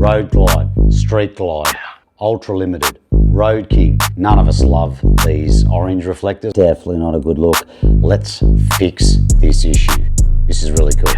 Road Glide, Street Glide, Ultra Limited, Road King. None of us love these orange reflectors. Definitely not a good look. Let's fix this issue. This is really cool.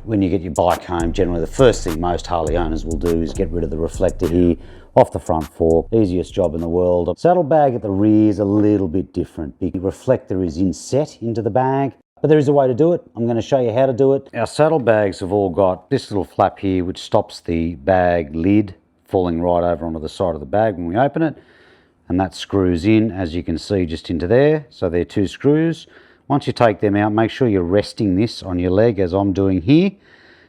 When you get your bike home, generally the first thing most Harley owners will do is get rid of the reflector here off the front fork. Easiest job in the world. Saddlebag at the rear is a little bit different. The reflector is inset into the bag, but there is a way to do it. I'm going to show you how to do it. Our saddlebags have all got this little flap here which stops the bag lid falling right over onto the side of the bag when we open it, and that screws in, as you can see, just into there. So they're two screws. Once you take them out, make sure you're resting this on your leg as I'm doing here,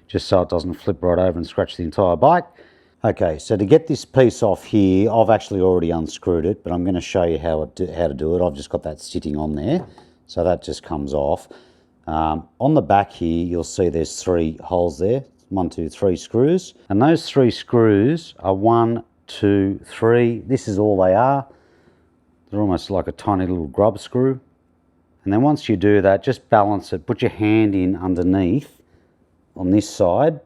just so it doesn't flip right over and scratch the entire bike. Okay, so to get this piece off here, I've actually already unscrewed it, but I'm going to show you how to do it. I've just got that sitting on there, so that just comes off. On the back here, you'll see there's 3 holes there. 1, 2, 3 screws. And those 3 screws are 1, 2, 3. This is all they are. They're almost like a tiny little grub screw. And then once you do that, just balance it. Put your hand in underneath on this side,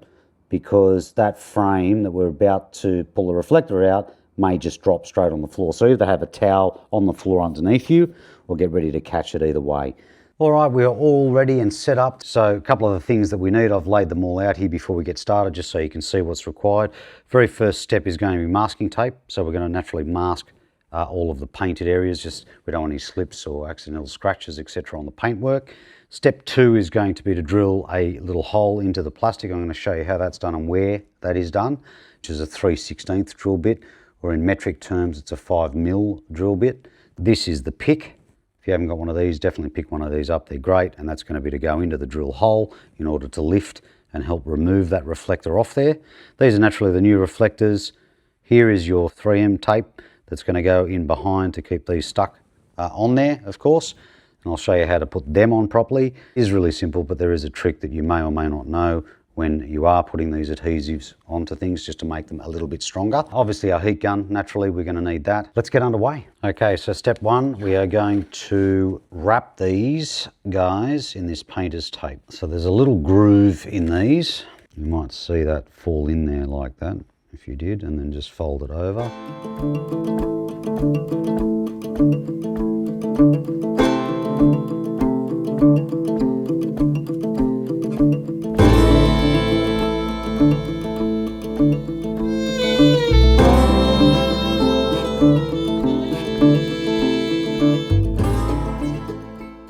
because that frame that we're about to pull the reflector out may just drop straight on the floor. So either have a towel on the floor underneath you or get ready to catch it either way. All right, we're all ready and set up. So a couple of the things that we need, I've laid them all out here before we get started, just so you can see what's required. Very first step is going to be masking tape. So we're going to naturally mask all of the painted areas. Just we don't want any slips or accidental scratches, etc. on the paintwork. Step 2 is going to be to drill a little hole into the plastic. I'm going to show you how that's done and where that is done, which is a 3/16 drill bit, or in metric terms it's a 5mm drill bit. This is the pick. If you haven't got one of these, definitely pick one of these up. They're great, and that's going to be to go into the drill hole in order to lift and help remove that reflector off there. These are naturally the new reflectors. Here is your 3M tape that's going to go in behind to keep these stuck on there, of course. And I'll show you how to put them on properly. It is really simple, but there is a trick that you may or may not know when you are putting these adhesives onto things, just to make them a little bit stronger. Obviously our heat gun, naturally we're going to need that. Let's get underway. Okay, so step 1, we are going to wrap these guys in this painter's tape. So there's a little groove in these. You might see that fall in there like that, if you did, and then just fold it over.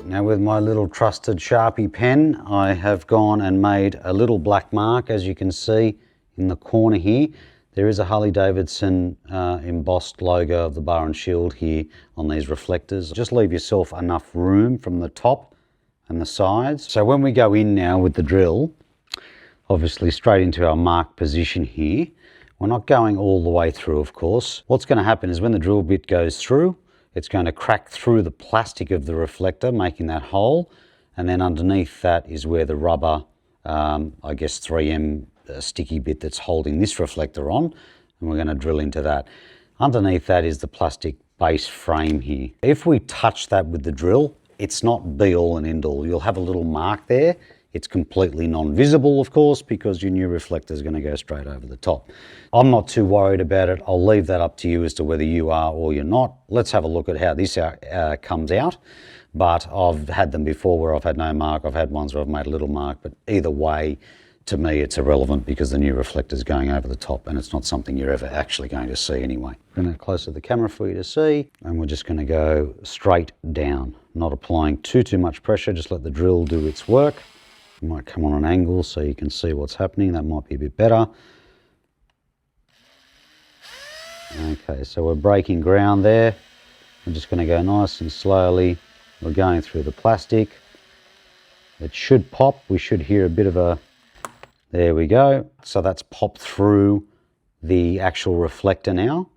Now with my little trusted Sharpie pen, I have gone and made a little black mark, as you can see in the corner here. There is a Harley-Davidson embossed logo of the bar and shield here on these reflectors. Just leave yourself enough room from the top and the sides. So when we go in now with the drill, obviously straight into our marked position here, we're not going all the way through, of course. What's going to happen is when the drill bit goes through, it's going to crack through the plastic of the reflector, making that hole, and then underneath that is where the rubber, I guess 3M sticky bit that's holding this reflector on, and we're going to drill into that. Underneath that is the plastic base frame here. If we touch that with the drill, it's not be all and end all. You'll have a little mark there. It's completely non-visible, of course, because your new reflector is going to go straight over the top. I'm not too worried about it. I'll leave that up to you as to whether you are or you're not. Let's have a look at how this comes out. But I've had them before where I've had no mark. I've had ones where I've made a little mark, but either way, to me, it's irrelevant because the new reflector is going over the top and it's not something you're ever actually going to see anyway. Bring it closer to the camera for you to see, and we're just going to go straight down, not applying too much pressure. Just let the drill do its work. You might come on an angle so you can see what's happening. That might be a bit better. Okay, so we're breaking ground there. We're just going to go nice and slowly. We're going through the plastic. It should pop. We should hear a bit of a... There we go. So that's popped through the actual reflector now.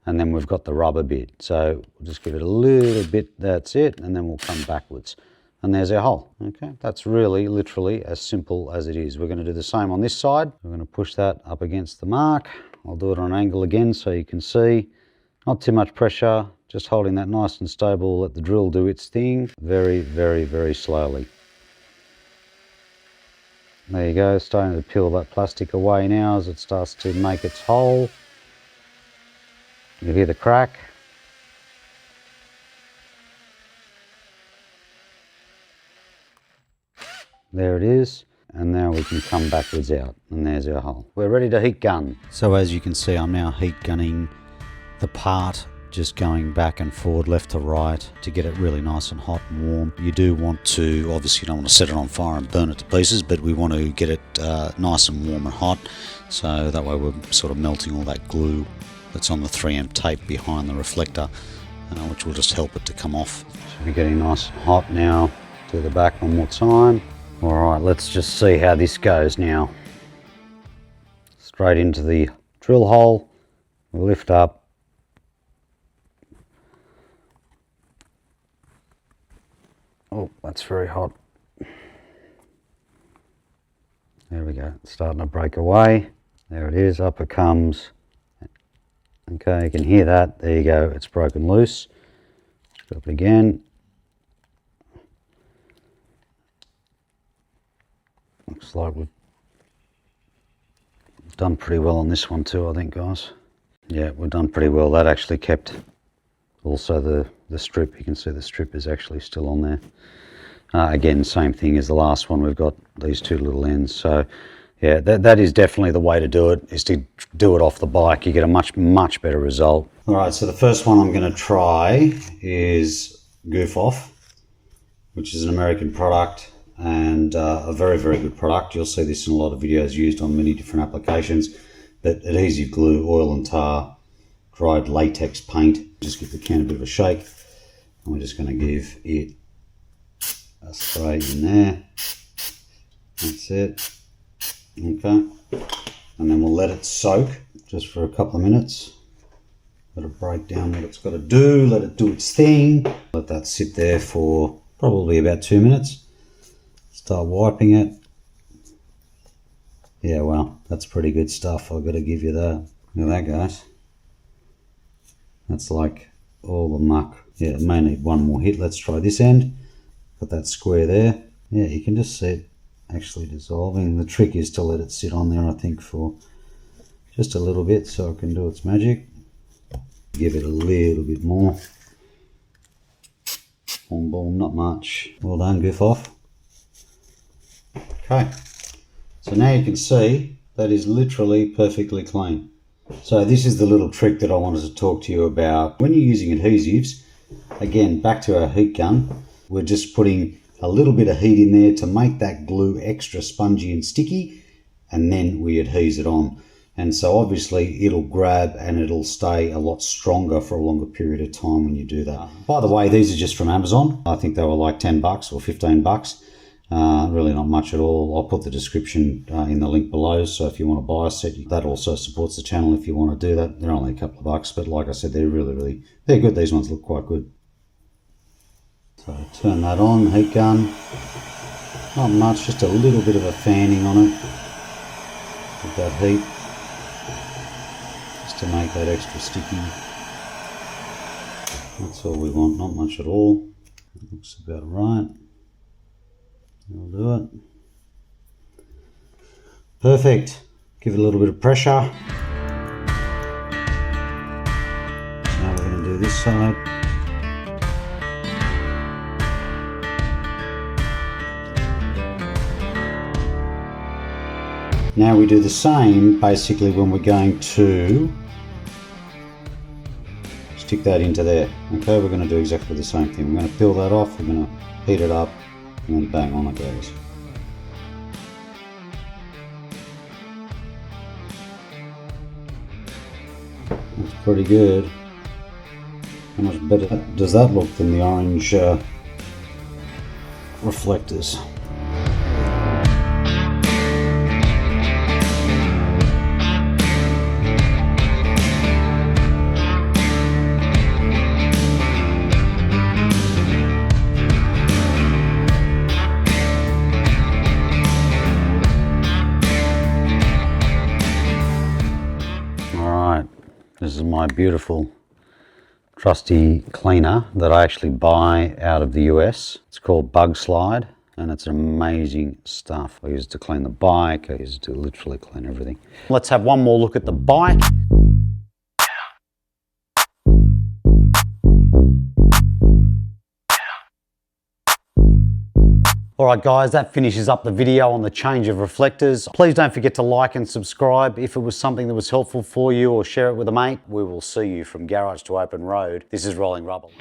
And then we've got the rubber bit. So we'll just give it a little bit. That's it. And then we'll come backwards. And there's our hole. Okay, that's really literally as simple as it is. We're going to do the same on this side. We're going to push that up against the mark. I'll do it on an angle again so you can see. Not too much pressure, just holding that nice and stable, let the drill do its thing, very, very, very slowly. There you go, starting to peel that plastic away now as it starts to make its hole. You hear the crack. There it is, and now we can come backwards out, and there's our hole. We're ready to heat gun. So as you can see, I'm now heat gunning the part, just going back and forward, left to right, to get it really nice and hot and warm. You do want to, obviously you don't want to set it on fire and burn it to pieces, but we want to get it nice and warm and hot, so that way we're sort of melting all that glue that's on the 3M tape behind the reflector, which will just help it to come off. So we're getting nice and hot now. Do the back one more time. Alright, let's just see how this goes now. Straight into the drill hole, we'll lift up. Oh, that's very hot. There we go, it's starting to break away. There it is, up it comes. Okay, you can hear that. There you go, it's broken loose. Go up again. Looks like we've done pretty well on this one too, I think, guys. Yeah, we've done pretty well. That actually kept also the strip. You can see the strip is actually still on there. Again, same thing as the last one. We've got these two little ends. So yeah, that is definitely the way to do it, is to do it off the bike. You get a much better result. All right, so the first one I'm going to try is Goof Off, which is an American product, and a very, very good product. You'll see this in a lot of videos used on many different applications. But adhesive glue, oil and tar, dried latex paint. Just give the can a bit of a shake, and we're just going to give it a spray in there. That's it. Okay, and then we'll let it soak just for a couple of minutes. Let it break down what it's got to do, let it do its thing. Let that sit there for probably about 2 minutes. Start wiping it. Yeah, well, that's pretty good stuff, I've got to give you that. Look at that, guys. That's like all the muck. Yeah, it may need one more hit. Let's try this end. Got that square there. Yeah, you can just see it actually dissolving. The trick is to let it sit on there, I think, for just a little bit so it can do its magic. Give it a little bit more. Boom, boom, not much. Well done, Goof Off. Okay, so now you can see that is literally perfectly clean. So this is the little trick that I wanted to talk to you about. When you're using adhesives, again, back to our heat gun, we're just putting a little bit of heat in there to make that glue extra spongy and sticky, and then we adhese it on. And so obviously it'll grab and it'll stay a lot stronger for a longer period of time when you do that. By the way, these are just from Amazon. I think they were like 10 bucks or 15 bucks. Really not much at all. I'll put the description in the link below, so if you want to buy a set, that also supports the channel if you want to do that. They're only a couple of bucks, but like I said, they're really, they're good. These ones look quite good. So turn that on, heat gun. Not much, just a little bit of a fanning on it with that heat, just to make that extra sticky. That's all we want, not much at all. It looks about right. That'll do it. Perfect. Give it a little bit of pressure. Now we're going to do this side. Now we do the same basically when we're going to stick that into there. Okay, we're going to do exactly the same thing. We're going to peel that off, we're going to heat it up, and then bang, on it goes. That's pretty good. How much better does that look than the orange reflectors? This is my beautiful trusty cleaner that I actually buy out of the US. It's called Bug Slide, and it's amazing stuff. I use it to clean the bike, I use it to literally clean everything. Let's have one more look at the bike. Alright guys, that finishes up the video on the change of reflectors. Please don't forget to like and subscribe if it was something that was helpful for you, or share it with a mate. We will see you from garage to open road. This is Rolling Rubble.